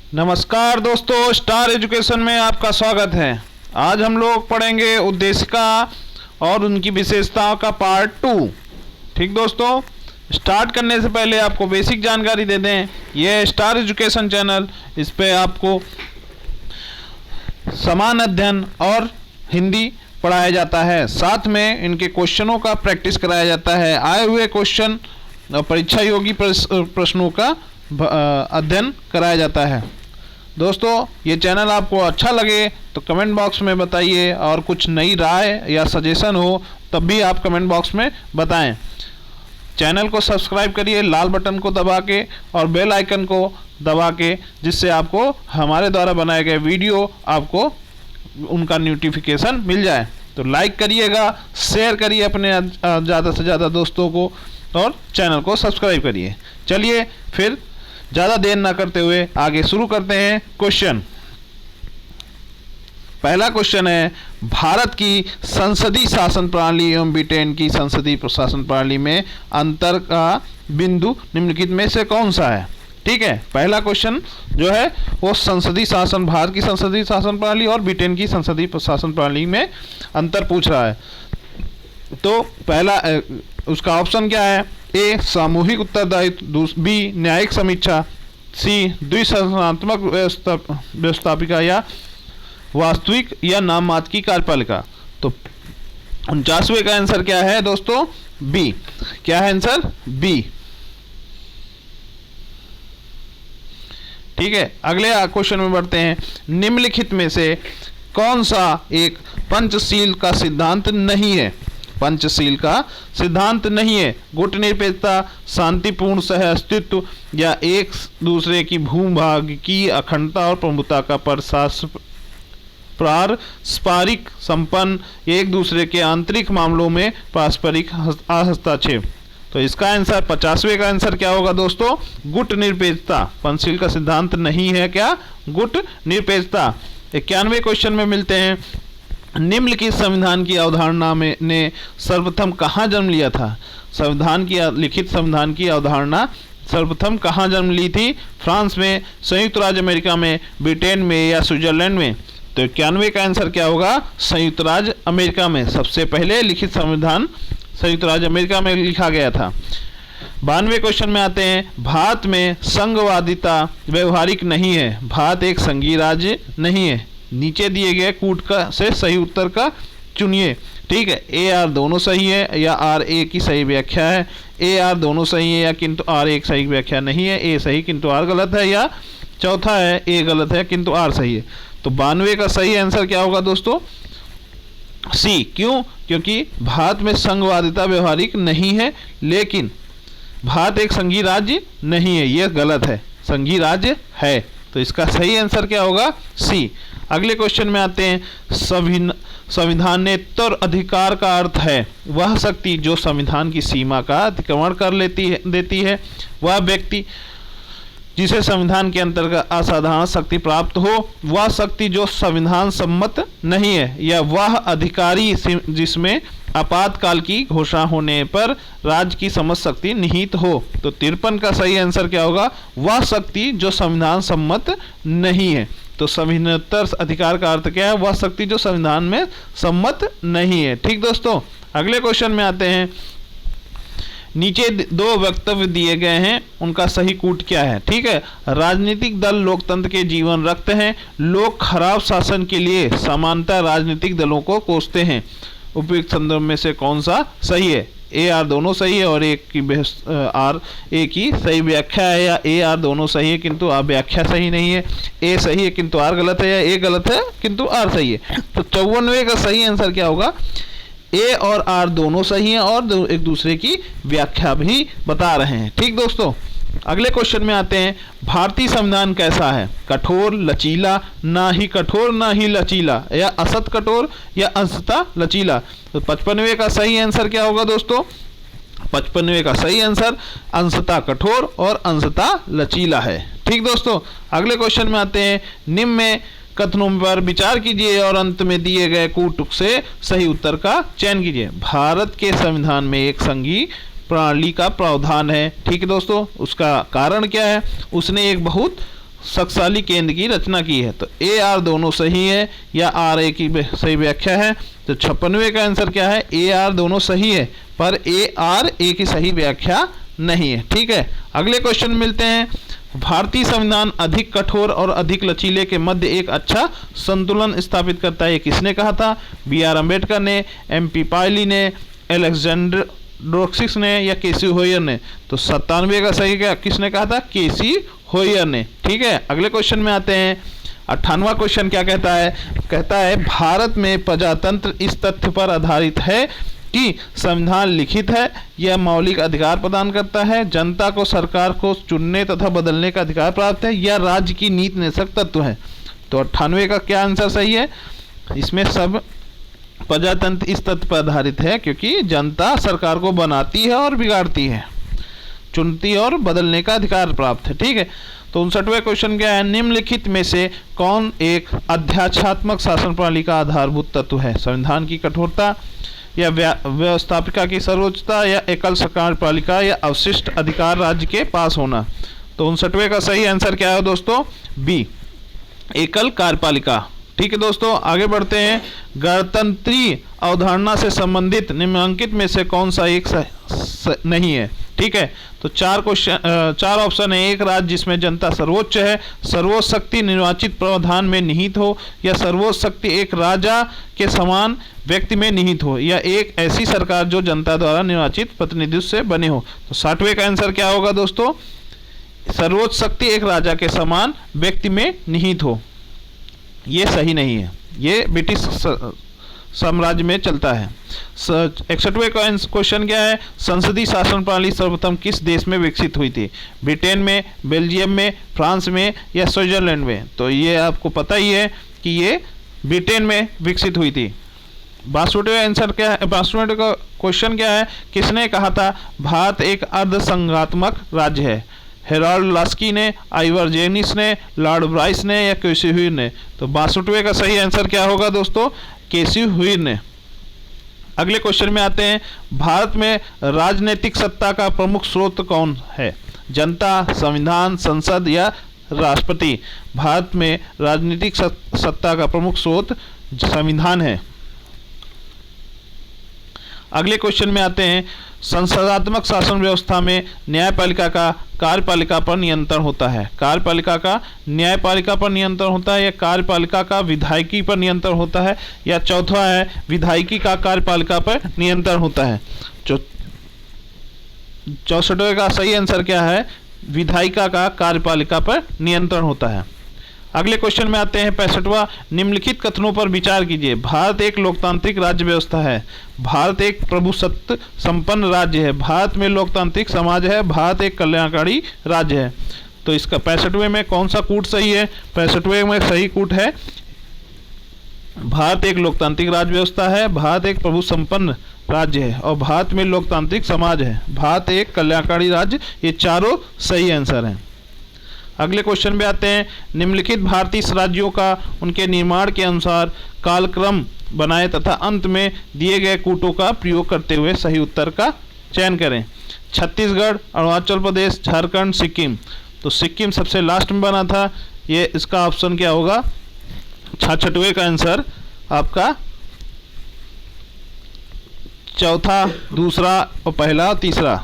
नमस्कार दोस्तों, star education में आपका स्वागत है। आज हम लोग पढ़ेंगे उद्देशिका और उनकी विशेषताओं का पार्ट 2। ठीक दोस्तों, स्टार्ट करने से पहले आपको बेसिक जानकारी दे दें। यह स्टार एजुकेशन चैनल, इस पे आपको समान अध्ययन और हिंदी पढ़ाया जाता है, साथ में इनके क्वेश्चनों का प्रैक्टिस कराया जाता है। आए हुए क्वेश्चन परीक्षा योगी प्रश्नों का अध्ययन कराया जाता है। दोस्तों, ये चैनल आपको अच्छा लगे तो कमेंट बॉक्स में बताइए, और कुछ नई राय या सजेशन हो तब भी आप कमेंट बॉक्स में बताएं। चैनल को सब्सक्राइब करिए लाल बटन को दबा के और बेल आइकन को दबा के, जिससे आपको हमारे द्वारा बनाए गए वीडियो आपको उनका नोटिफिकेशन मिल जाए। तो लाइक करिएगा, शेयर करिए अपने ज़्यादा से ज़्यादा दोस्तों को, और चैनल को सब्सक्राइब करिए। चलिए फिर ज़्यादा देर ना करते हुए आगे शुरू करते हैं। क्वेश्चन, पहला क्वेश्चन है, भारत की संसदीय शासन प्रणाली एवं ब्रिटेन की संसदीय शासन प्रणाली में अंतर का बिंदु निम्नलिखित में से कौन सा है। ठीक है, पहला क्वेश्चन जो है वो संसदीय शासन, भारत की संसदीय शासन प्रणाली और ब्रिटेन की संसदीय शासन प्रणाली में अंतर पूछ रहा है। तो पहला उसका ऑप्शन क्या है? ए सामूहिक उत्तरदायित्व, बी न्यायिक समीक्षा, सी द्विसंरचनात्मक व्यवस्थापिका या वास्तविक या नाम मात्र की कार्यपालिका। तो 49वें का आंसर क्या है दोस्तों? बी। क्या है आंसर? बी। ठीक है, अगले क्वेश्चन में बढ़ते हैं। निम्नलिखित में से कौन सा एक पंचशील का सिद्धांत नहीं है? पंचशील का सिद्धांत नहीं है। गुटनिरपेक्षता, शांतिपूर्ण सह अस्तित्व, या एक दूसरे की भूभाग की अखंडता और प्रभुता का पारस्परिक संपन्न, एक दूसरे के आंतरिक मामलों में पारस्परिक हस्तक्षेप। तो इसका आंसर 50वें का आंसर क्या होगा दोस्तों? गुट निरपेक्षता। पंचशील का सिद्धांत नहीं है क्या? गुट निरपेक्षता। 91वें क्वेश्चन में मिलते हैं। निम्नलिखित संविधान की अवधारणा में ने सर्वप्रथम कहाँ जन्म लिया था? लिखित संविधान की अवधारणा सर्वप्रथम कहाँ जन्म ली थी? फ्रांस में, संयुक्त राज्य अमेरिका में, ब्रिटेन में, या स्विट्जरलैंड में? तो 91 का आंसर क्या होगा? संयुक्त राज्य अमेरिका में सबसे पहले लिखित संविधान संयुक्त राज्य अमेरिका में लिखा गया था। 92वें क्वेश्चन में आते हैं। भारत में संघवादिता व्यवहारिक नहीं है। भारत एक संघीय राज्य नहीं है। नीचे दिए गए कूट का से सही उत्तर का चुनिए। ठीक है, ए आर दोनों सही है या आर ए की सही व्याख्या है? ए आर दोनों सही है या किंतु आर एक सही व्याख्या नहीं है? ए सही किंतु आर गलत है, या चौथा है ए गलत है किंतु आर सही है? तो 92 का सही आंसर क्या होगा दोस्तों? सी। क्यों? क्योंकि भारत में संघवादिता व्यवहारिक नहीं है, लेकिन भारत एक संघीय राज्य नहीं है, यह गलत है, संघीय राज्य है। तो इसका सही आंसर क्या होगा? सी। अगले क्वेश्चन में आते हैं। संविधानेतर अधिकार का अर्थ है वह शक्ति जो संविधान की सीमा का अतिक्रमण कर देती है। वह व्यक्ति जिसे संविधान के अंतर्गत असाधारण शक्ति प्राप्त हो, वह शक्ति जो संविधान सम्मत नहीं है, या वह अधिकारी जिसमें आपातकाल की घोषणा होने पर राज्य की समस्त शक्ति निहित हो। तो 53 का सही आंसर क्या होगा? वह शक्ति जो संविधान सम्मत नहीं है। तो संविधानेतर अधिकार का अर्थ क्या है? वह शक्ति जो संविधान में सम्मत नहीं है। ठीक दोस्तों, अगले क्वेश्चन में आते हैं। नीचे दो वक्तव्य दिए गए हैं, उनका सही कूट क्या है? ठीक है, राजनीतिक दल लोकतंत्र के जीवन रखते हैं। लोग खराब शासन के लिए सामान्यतः राजनीतिक दलों को कोसते हैं। उपयुक्त संदर्भ में से कौन सा सही है? ए आर दोनों सही है और एक की आर ए की सही व्याख्या है, या ए आर दोनों सही है किंतु आर व्याख्या सही नहीं है? ए सही है किंतु आर गलत है, या ए गलत है किंतु आर सही है? तो 54वें का सही आंसर क्या होगा? ए और आर दोनों सही हैं और एक दूसरे की व्याख्या भी बता रहे हैं। ठीक दोस्तों, अगले क्वेश्चन में आते हैं। भारतीय संविधान कैसा है? कठोर, लचीला, ना ही कठोर ना ही लचीला, या असत कठोर या अंशतः लचीला? तो 55वें का सही आंसर क्या होगा दोस्तों? 55वें का सही आंसर अंशतः कठोर और अंशतः लचीला है। ठीक दोस्तों, अगले क्वेश्चन में आते हैं। निम्न में कथनों पर विचार कीजिए और अंत में दिए गए कूट से सही उत्तर का चयन कीजिए। भारत के संविधान में एक संघीय प्रणाली का प्रावधान है। ठीक है दोस्तों, उसका कारण क्या है? उसने एक बहुत शक्तिशाली केंद्र की रचना की है। तो ए आर दोनों सही है या आर ए की सही व्याख्या है। तो 56वें का आंसर क्या है, ए आर दोनों सही है पर ए आर ए की सही व्याख्या नहीं है। ठीक है, अगले क्वेश्चन मिलते हैं। भारतीय संविधान अधिक कठोर और अधिक लचीले के मध्य एक अच्छा संतुलन स्थापित करता है, ये किसने कहा था? बी आर अम्बेडकर ने, एम पी पायली ने, अलेक्जेंडर डोक्सिस ने या केसी होयर ने? तो 97 का सही क्या किसने कहा था? केसी होयर ने। ठीक है, अगले क्वेश्चन में आते हैं। 58वां क्वेश्चन क्या कहता है? कहता है भारत में प्रजातंत्र इस तथ्य पर आधारित है कि संविधान लिखित है, यह मौलिक अधिकार प्रदान करता है, जनता को सरकार को चुनने तथा बदलने का अधिकार प्राप्त है, या राज्य की नीति निषेधक तत्व है। तो 98 का क्या आंसर सही है? इसमें सब प्रजातंत्र इस तथ्य पर आधारित है क्योंकि जनता सरकार को बनाती है और बिगाड़ती है, चुनती और बदलने का अधिकार प्राप्त है। ठीक है, तो 59वें क्वेश्चन क्या है? निम्नलिखित में से कौन एक अध्यात्मात्मक शासन प्रणाली का आधारभूत तत्व है? संविधान की कठोरता या व्यवस्थापिका की सर्वोच्चता या एकल सरकार पालिका या अवशिष्ट अधिकार राज्य के पास होना? तो 59वें का सही आंसर क्या है दोस्तों? बी, एकल कार्यपालिका। ठीक है दोस्तों, आगे बढ़ते हैं। गणतंत्रीय अवधारणा से संबंधित निम्नलिखित में से कौन सा एक नहीं है? ठीक है, तो चार ऑप्शन है। एक राज्य जिसमें जनता सर्वोच्च है, सर्वोच्च शक्ति निर्वाचित प्रावधान में निहित हो, या सर्वोच्च शक्ति एक राजा के समान व्यक्ति में निहित हो, या एक ऐसी सरकार जो जनता द्वारा निर्वाचित प्रतिनिधित्व से बने हो। तो 60वें का आंसर क्या होगा दोस्तों? सर्वोच्च शक्ति एक राजा के समान व्यक्ति में निहित हो। ये सही नहीं है, ये ब्रिटिश साम्राज्य में चलता है। 61वें का क्वेश्चन क्या है? संसदीय शासन प्रणाली सर्वप्रथम किस देश में विकसित हुई थी? ब्रिटेन में, बेल्जियम में, फ्रांस में या स्विट्जरलैंड में? तो ये आपको पता ही है कि ये ब्रिटेन में विकसित हुई थी। 62वें आंसर क्या है? 62वें का क्वेश्चन क्या है? किसने कहा था भारत एक अर्धसंघात्मक राज्य है? हेराल्ड लास्की ने, आइवर जेनिस ने, लॉर्ड ब्राइस ने या केसी हुईर ने? तो 62वें का सही आंसर क्या होगा दोस्तों? केसी हुईर ने। अगले क्वेश्चन में आते हैं। भारत में राजनीतिक सत्ता का प्रमुख स्रोत कौन है? जनता, संविधान, संसद या राष्ट्रपति? भारत में राजनीतिक सत्ता का प्रमुख स्रोत संविधान है। अगले क्वेश्चन में आते हैं। संसदात्मक शासन व्यवस्था में न्यायपालिका का कार्यपालिका पर नियंत्रण होता है? कार्यपालिका का न्यायपालिका पर नियंत्रण होता है, या कार्यपालिका का विधायिकी पर नियंत्रण होता है, या चौथा है विधायिकी का कार्यपालिका पर नियंत्रण होता है? 64वें का सही आंसर क्या है? विधायिका का कार्यपालिका पर नियंत्रण होता है। अगले क्वेश्चन में आते हैं। 65वां, निम्नलिखित कथनों पर विचार कीजिए। भारत एक लोकतांत्रिक राज्य व्यवस्था है, भारत एक प्रभुसत्ता संपन्न राज्य है, भारत में लोकतांत्रिक समाज है, भारत एक कल्याणकारी राज्य है। तो इसका 65वें में कौन सा कूट सही है? 65वें में सही कूट है भारत एक लोकतांत्रिक राज्य व्यवस्था है, भारत एक प्रभु संपन्न राज्य है और भारत में लोकतांत्रिक समाज है, भारत एक कल्याणकारी राज्य। ये चारों सही आंसर हैं। अगले क्वेश्चन में आते हैं। निम्नलिखित भारतीय राज्यों का उनके निर्माण के अनुसार कालक्रम बनाएं तथा अंत में दिए गए कूटों का प्रयोग करते हुए सही उत्तर का चयन करें। छत्तीसगढ़, अरुणाचल प्रदेश, झारखंड, सिक्किम। तो सिक्किम सबसे लास्ट में बना था। ये इसका ऑप्शन क्या होगा? 66वें का आंसर आपका चौथा, दूसरा और पहला, तीसरा।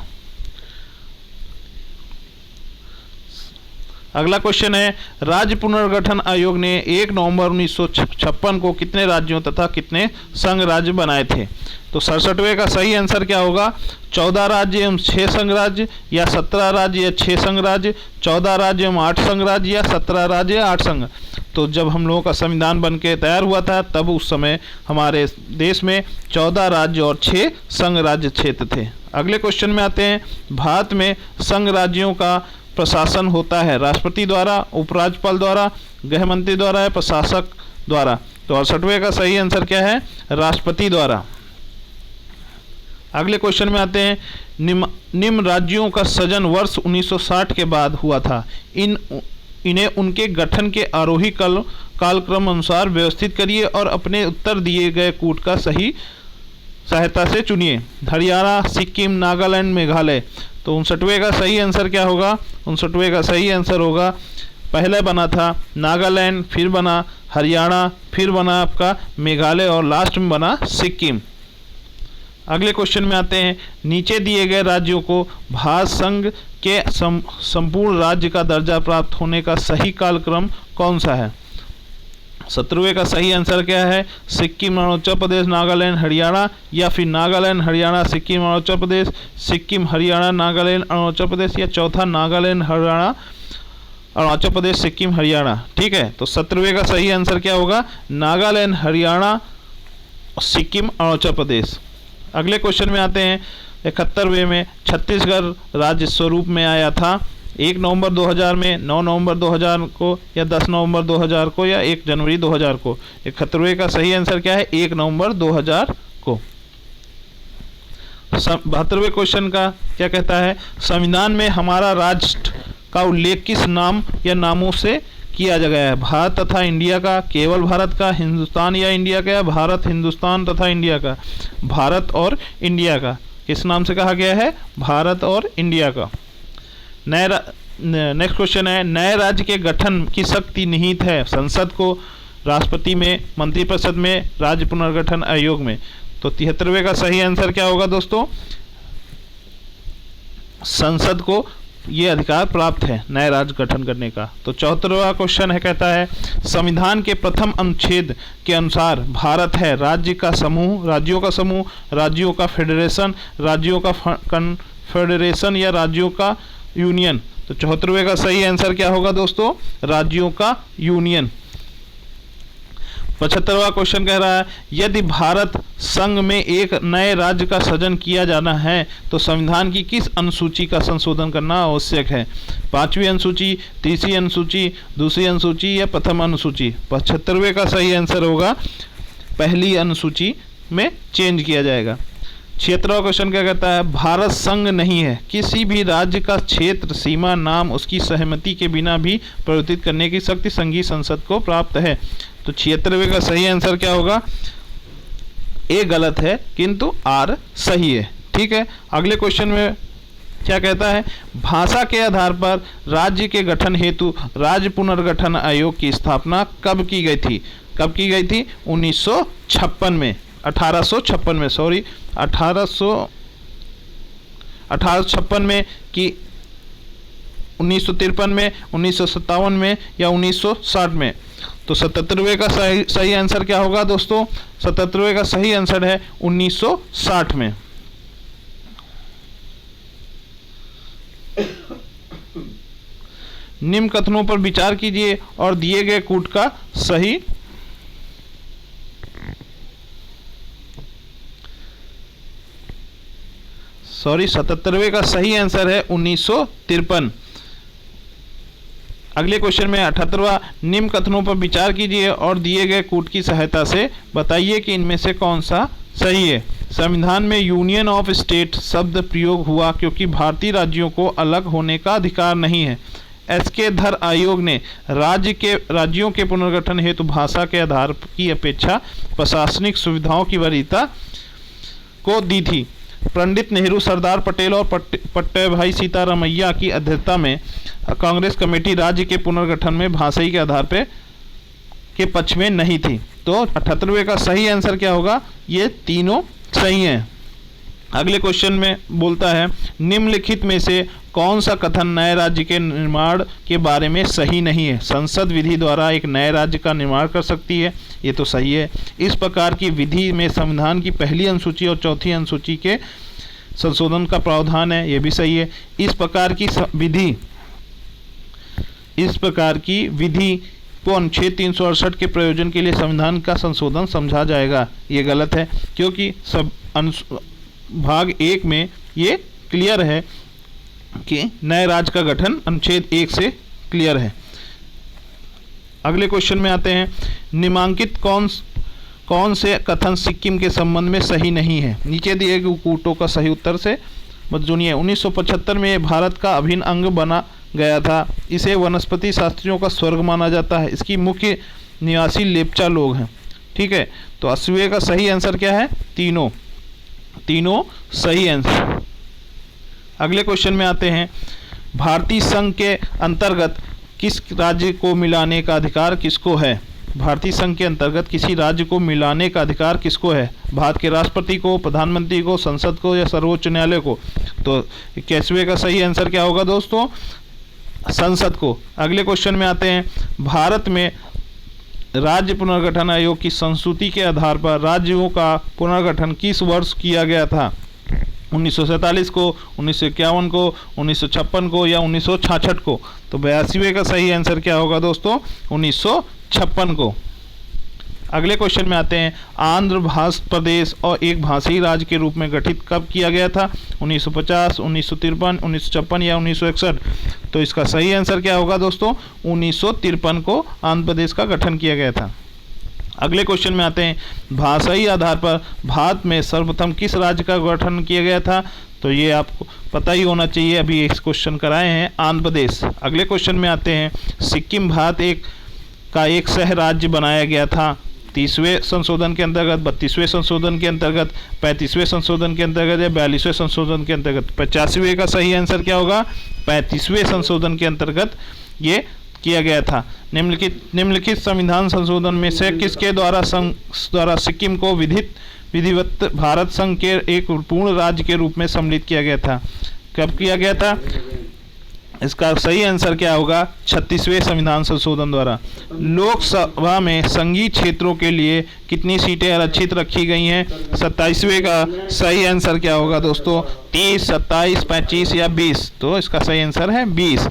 अगला क्वेश्चन है। राज्य पुनर्गठन आयोग ने 1 नवंबर 1956 को कितने राज्यों तथा कितने संघ राज्य बनाए थे? तो 67वें का सही आंसर क्या होगा? 14 राज्य एवं 6 संघ राज्य, या 17 राज्य या 6 संघ राज्य, 14 राज्य एवं 8 संघ राज्य, या 17 राज्य 8 संघ। तो जब हम लोगों का संविधान बन के तैयार हुआ था तब उस समय हमारे देश में 14 राज्य और 6 संघ राज्य क्षेत्र थे। अगले क्वेश्चन में आते हैं। भारत में संघ राज्यों का प्रशासन होता है राष्ट्रपति द्वारा, उपराज्यपाल द्वारा, गृह मंत्री द्वारा या प्रशासक द्वारा? तो 68वें का सही आंसर क्या है? राष्ट्रपति द्वारा। अगले क्वेश्चन में आते हैं। निम्न राज्यों का सृजन वर्ष 1960 के बाद हुआ था। इन्हें उनके गठन के आरोही कालक्रम अनुसार व्यवस्थित करिए और अपने उत्तर दिए गए कूट का सही सहायता से चुनिए। हरियाणा, सिक्किम, नागालैंड, मेघालय। तो 59वें का सही आंसर क्या होगा? 59वें का सही आंसर होगा पहले बना था नागालैंड, फिर बना हरियाणा, फिर बना आपका मेघालय और लास्ट में बना सिक्किम। अगले क्वेश्चन में आते हैं, नीचे दिए गए राज्यों को भारत संघ के संपूर्ण राज्य का दर्जा प्राप्त होने का सही कालक्रम कौन सा है? 17वें का सही आंसर क्या है? सिक्किम, अरुणाचल प्रदेश, नागालैंड, हरियाणा, या फिर नागालैंड, हरियाणा, सिक्किम, अरुणाचल प्रदेश, सिक्किम, हरियाणा, नागालैंड, अरुणाचल प्रदेश, या चौथा नागालैंड, हरियाणा, अरुणाचल प्रदेश, सिक्किम, हरियाणा। ठीक है, तो 17वें का सही आंसर क्या होगा? नागालैंड, हरियाणा, सिक्किम, अरुणाचल प्रदेश। अगले क्वेश्चन में आते हैं, 71वें में छत्तीसगढ़ राज्य स्वरूप में आया था 1 नवंबर 2000 में, 9 नवंबर 2000 को, या 10 नवंबर 2000 को, या 1 जनवरी 2000 को। 71वें का सही आंसर क्या है? 1 नवंबर 2000 को। 72वें क्वेश्चन का क्या कहता है? संविधान में हमारा राष्ट्र का उल्लेख किस नाम या नामों से किया गया है? भारत तथा इंडिया का, केवल भारत का, हिंदुस्तान या इंडिया का, या भारत, हिंदुस्तान तथा इंडिया का? भारत और इंडिया का। किस नाम से कहा गया है? भारत और इंडिया का। नेक्स्ट क्वेश्चन है, नए राज्य के गठन की शक्ति निहित है संसद को, राष्ट्रपति में, मंत्रिपरिषद में, राज्य पुनर्गठन आयोग में? तो 73वें का सही आंसर क्या होगा दोस्तों? संसद को ये अधिकार प्राप्त है नए राज्य गठन करने का। तो 74वां क्वेश्चन है, कहता है संविधान के प्रथम अनुच्छेद के अनुसार भारत है राज्य का समूह, राज्यों का समूह, राज्यों का फेडरेशन, राज्यों का कन्फेडरेशन, या राज्यों का यूनियन? तो 74वें का सही आंसर क्या होगा दोस्तों? राज्यों का यूनियन। 75वां क्वेश्चन कह रहा है, यदि भारत संघ में एक नए राज्य का सृजन किया जाना है तो संविधान की किस अनुसूची का संशोधन करना आवश्यक है? 5वीं अनुसूची, तीसरी अनुसूची, दूसरी अनुसूची, या प्रथम अनुसूची? 75वें का सही आंसर होगा पहली अनुसूची में चेंज किया जाएगा। 76वां क्वेश्चन क्या कहता है? भारत संघ नहीं है, किसी भी राज्य का क्षेत्र, सीमा, नाम उसकी सहमति के बिना भी परिवर्तित करने की शक्ति संघीय संसद को प्राप्त है। तो 76वें का सही आंसर क्या होगा? ए गलत है किंतु आर सही है। ठीक है, अगले क्वेश्चन में क्या कहता है? भाषा के आधार पर राज्य के गठन हेतु राज्य पुनर्गठन आयोग की स्थापना कब की गई थी? कब की गई थी? 1856 में, 1856 में, सॉरी 1856 में कि 1953 में, 1957 में, या 1960 में? तो 77वें का सही आंसर क्या होगा दोस्तों? 77वें का सही आंसर है 1960 में। निम्न कथनों पर विचार कीजिए और दिए गए कूट का सही सॉरी 77वें का सही आंसर है 1953। अगले क्वेश्चन में 78वां, निम्न कथनों पर विचार कीजिए और दिए गए कूट की सहायता से बताइए कि इनमें से कौन सा सही है। संविधान में यूनियन ऑफ स्टेट शब्द प्रयोग हुआ क्योंकि भारतीय राज्यों को अलग होने का अधिकार नहीं है। एस.के. धर आयोग ने राज्यों के पुनर्गठन हेतु भाषा के आधार की अपेक्षा प्रशासनिक सुविधाओं की वरीयता को दी थी। पंडित नेहरू, सरदार पटेल और पट्टभाई सीतारामैया की अध्यक्षता में कांग्रेस कमेटी राज्य के पुनर्गठन में भाषाई के आधार पर के पक्ष में नहीं थी। तो 78वें का सही आंसर क्या होगा? ये तीनों सही हैं। अगले क्वेश्चन में बोलता है, निम्नलिखित में से कौन सा कथन नए राज्य के निर्माण के बारे में सही नहीं है? संसद विधि द्वारा एक नए राज्य का निर्माण कर सकती है, ये तो सही है। इस प्रकार की विधि में संविधान की पहली अनुसूची और चौथी अनुसूची के संशोधन का प्रावधान है, ये भी सही है। इस प्रकार की विधि को अनुच्छेद 368 के प्रयोजन के लिए संविधान का संशोधन समझा जाएगा, ये गलत है क्योंकि भाग 1 में ये क्लियर है कि नए राज्य का गठन अनुच्छेद 1 से क्लियर है। अगले क्वेश्चन में आते हैं, निम्नांकित कौन से कथन सिक्किम के संबंध में सही नहीं है? नीचे दिए गए कूटों का सही उत्तर से मत सुनिए। 1975 में भारत का अभिन्न अंग बना गया था। इसे वनस्पति शास्त्रियों का स्वर्ग माना जाता है। इसकी मुख्य निवासी लेप्चा लोग हैं। ठीक है, तो 80वें का सही आंसर क्या है? तीनों सही आंसर। अगले क्वेश्चन में आते हैं, भारतीय संघ के अंतर्गत किस राज्य को मिलाने का अधिकार किसको है? भारतीय संघ के अंतर्गत किसी राज्य को मिलाने का अधिकार किसको है? भारत के राष्ट्रपति को, प्रधानमंत्री को, संसद को या सर्वोच्च न्यायालय को? तो 21वें का सही आंसर क्या होगा दोस्तों? संसद को। अगले क्वेश्चन में आते हैं, भारत में राज्य पुनर्गठन आयोग की संस्तुति के आधार पर राज्यों का पुनर्गठन किस वर्ष किया गया था? 1947 को, 1951 को, 1956 को या 1966 को? तो 82वें का सही आंसर क्या होगा दोस्तों? 1956 को। अगले क्वेश्चन में आते हैं, आंध्र प्रदेश और एक भाषाई राज्य के रूप में गठित कब किया गया था? 1950, 1953, 1956 या 1961? तो इसका सही आंसर क्या होगा दोस्तों? 1953 को आंध्र प्रदेश का गठन किया गया था। अगले क्वेश्चन में आते हैं, भाषाई आधार पर भारत में सर्वप्रथम किस राज्य का गठन किया गया था? तो ये आपको पता ही होना चाहिए, अभी एक क्वेश्चन कराए हैं, आंध्र प्रदेश। अगले क्वेश्चन में आते हैं, सिक्किम भारत एक सह राज्य बनाया गया था 30वें संशोधन के अंतर्गत, 32वें संशोधन के अंतर्गत, 35वें संशोधन के अंतर्गत या 42वें संशोधन के अंतर्गत? 85वें का सही आंसर क्या होगा? 35वें संशोधन के अंतर्गत ये किया गया था। निम्नलिखित संविधान संशोधन में से किसके द्वारा सिक्किम को विधिवत भारत संघ के एक पूर्ण राज्य के रूप में सम्मिलित किया गया था? कब किया गया था? इसका सही आंसर क्या होगा? 36वें संविधान संशोधन द्वारा। लोकसभा में संघीय क्षेत्रों के लिए कितनी सीटें आरक्षित रखी गई हैं? 27वें का सही आंसर क्या होगा दोस्तों? 30, 27, 25 या 20? तो इसका सही आंसर है 20।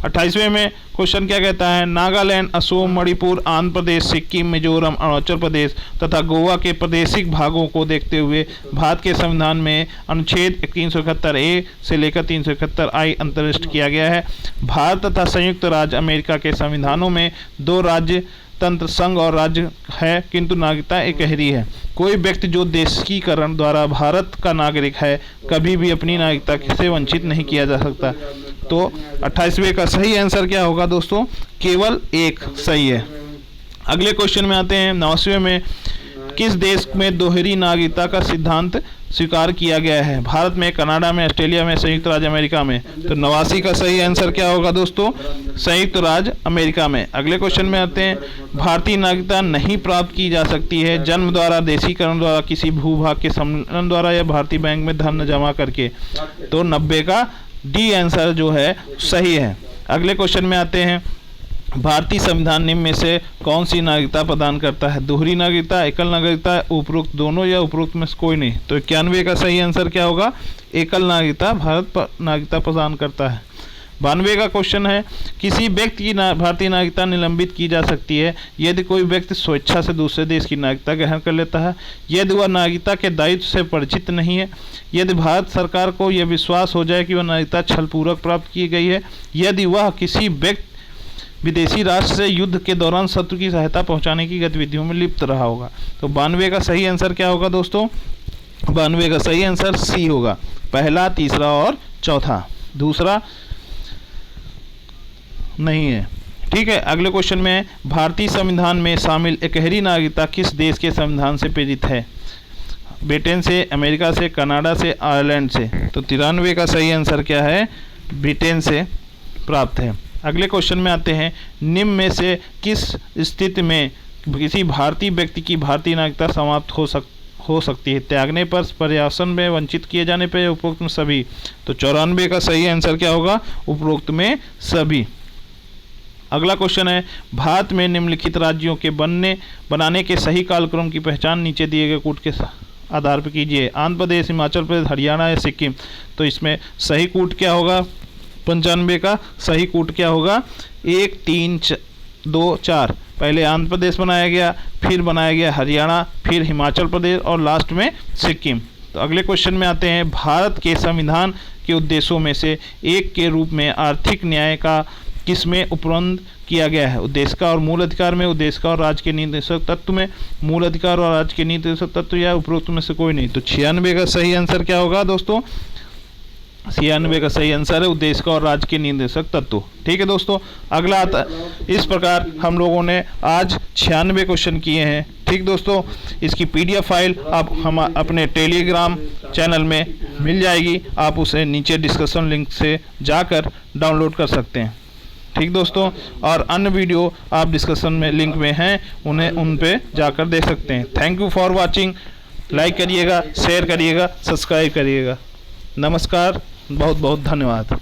28वें में क्वेश्चन क्या कहता है, नागालैंड, असम, मणिपुर, आंध्र प्रदेश, सिक्किम, मिजोरम, अरुणाचल प्रदेश तथा गोवा के प्रादेशिक भागों को देखते हुए भारत के संविधान में अनुच्छेद 371A से लेकर 371I अंतर्निष्ठ किया गया है। भारत तथा संयुक्त राज्य अमेरिका के संविधानों में दो राज्य तंत्र संघ और राज्य है, किंतु नागरिकता एकहरी है। कोई व्यक्ति जो देशीकरण द्वारा भारत का नागरिक है कभी भी अपनी नागरिकता से वंचित नहीं किया जा सकता। तो 28वें का सही आंसर क्या होगा दोस्तों? केवल एक सही है। अगले क्वेश्चन में आते हैं, 89वें में किस देश में दोहरी नागरिकता का सिद्धांत स्वीकार किया गया है? भारत में, कनाडा में, ऑस्ट्रेलिया में, संयुक्त राज्य अमेरिका में? तो 89 का सही आंसर क्या होगा दोस्तों? संयुक्त राज्य अमेरिका में। अगले क्वेश्चन में आते हैं, भारतीय नागरिकता नहीं प्राप्त की जा सकती है जन्म द्वारा, देशीकरण द्वारा, किसी भूभाग के सम्मेलन द्वारा या भारतीय बैंक में धन जमा करके? तो 90 का डी आंसर जो है सही है। अगले क्वेश्चन में आते हैं, भारतीय संविधान निम्न में से कौन सी नागरिकता प्रदान करता है? दोहरी नागरिकता, एकल नागरिकता, उपरोक्त दोनों या उपरोक्त में से कोई नहीं? तो 91 का सही आंसर क्या होगा? एकल नागरिकता भारत नागरिकता प्रदान करता है। 92 का क्वेश्चन है, किसी व्यक्ति की भारतीय नागरिकता निलंबित की जा सकती है यदि कोई व्यक्ति स्वेच्छा से दूसरे देश की नागरिकता ग्रहण कर लेता है, यदि वह नागरिकता के दायित्व से परिचित नहीं है, यदि भारत सरकार को यह विश्वास हो जाए कि वह नागरिकता छलपूर्वक प्राप्त की गई है, यदि वह किसी विदेशी राष्ट्र से युद्ध के दौरान शत्रु की सहायता पहुंचाने की गतिविधियों में लिप्त रहा होगा। तो 92 का सही आंसर क्या होगा दोस्तों? 92 का सही आंसर सी होगा, पहला, तीसरा और चौथा, दूसरा नहीं है। ठीक है। अगले क्वेश्चन में, भारतीय संविधान में शामिल एकहरी नागरिकता किस देश के संविधान से प्रेरित है? ब्रिटेन से, अमेरिका से, कनाडा से, आयरलैंड से? तो 93 का सही आंसर क्या है? ब्रिटेन से प्राप्त है। अगले क्वेश्चन में आते हैं, निम्न में से किस स्थिति में किसी भारतीय व्यक्ति की भारतीय नागरिकता समाप्त हो सकती है? त्यागने पर, प्रयासन में, वंचित किए जाने पर या उपरोक्त में सभी? तो 94 का सही आंसर क्या होगा? उपरोक्त में सभी। अगला क्वेश्चन है, भारत में निम्नलिखित राज्यों के बनाने के सही कालक्रम की पहचान नीचे दिए गए कूट के आधार पर कीजिए। आंध्र प्रदेश, हिमाचल प्रदेश, हरियाणा या सिक्किम? तो इसमें सही कूट क्या होगा? 95 का सही कूट क्या होगा? 1, 3, 2, 4। पहले आंध्र प्रदेश बनाया गया, फिर बनाया गया हरियाणा, फिर हिमाचल प्रदेश और लास्ट में सिक्किम। तो अगले क्वेश्चन में आते हैं, भारत के संविधान के उद्देश्यों में से एक के रूप में आर्थिक न्याय का किसमें उपबंध किया गया है? उद्देश्य का और मूल अधिकार में, उद्देश्य का और राज्य के निर्देशक तत्व में, मूल अधिकार और राज्य के निर्देशक तत्व या उपरोक्त में से कोई नहीं? तो 96 का सही आंसर क्या होगा दोस्तों? 96 का सही आंसर है उद्देश्य का और राज्य के निर्देशक तत्व। ठीक है दोस्तों, अगला आता, इस प्रकार हम लोगों ने आज 96 क्वेश्चन किए हैं। ठीक दोस्तों, इसकी PDF फाइल आप हम अपने टेलीग्राम चैनल में मिल जाएगी, आप उसे नीचे डिस्कशन लिंक से जाकर डाउनलोड कर सकते हैं। ठीक दोस्तों, और अन्य वीडियो आप डिस्कशन में लिंक में हैं, उन पे जाकर देख सकते हैं। Thank you for watching. Like करिएगा, शेयर करिएगा, सब्सक्राइब करिएगा। नमस्कार, बहुत बहुत धन्यवाद।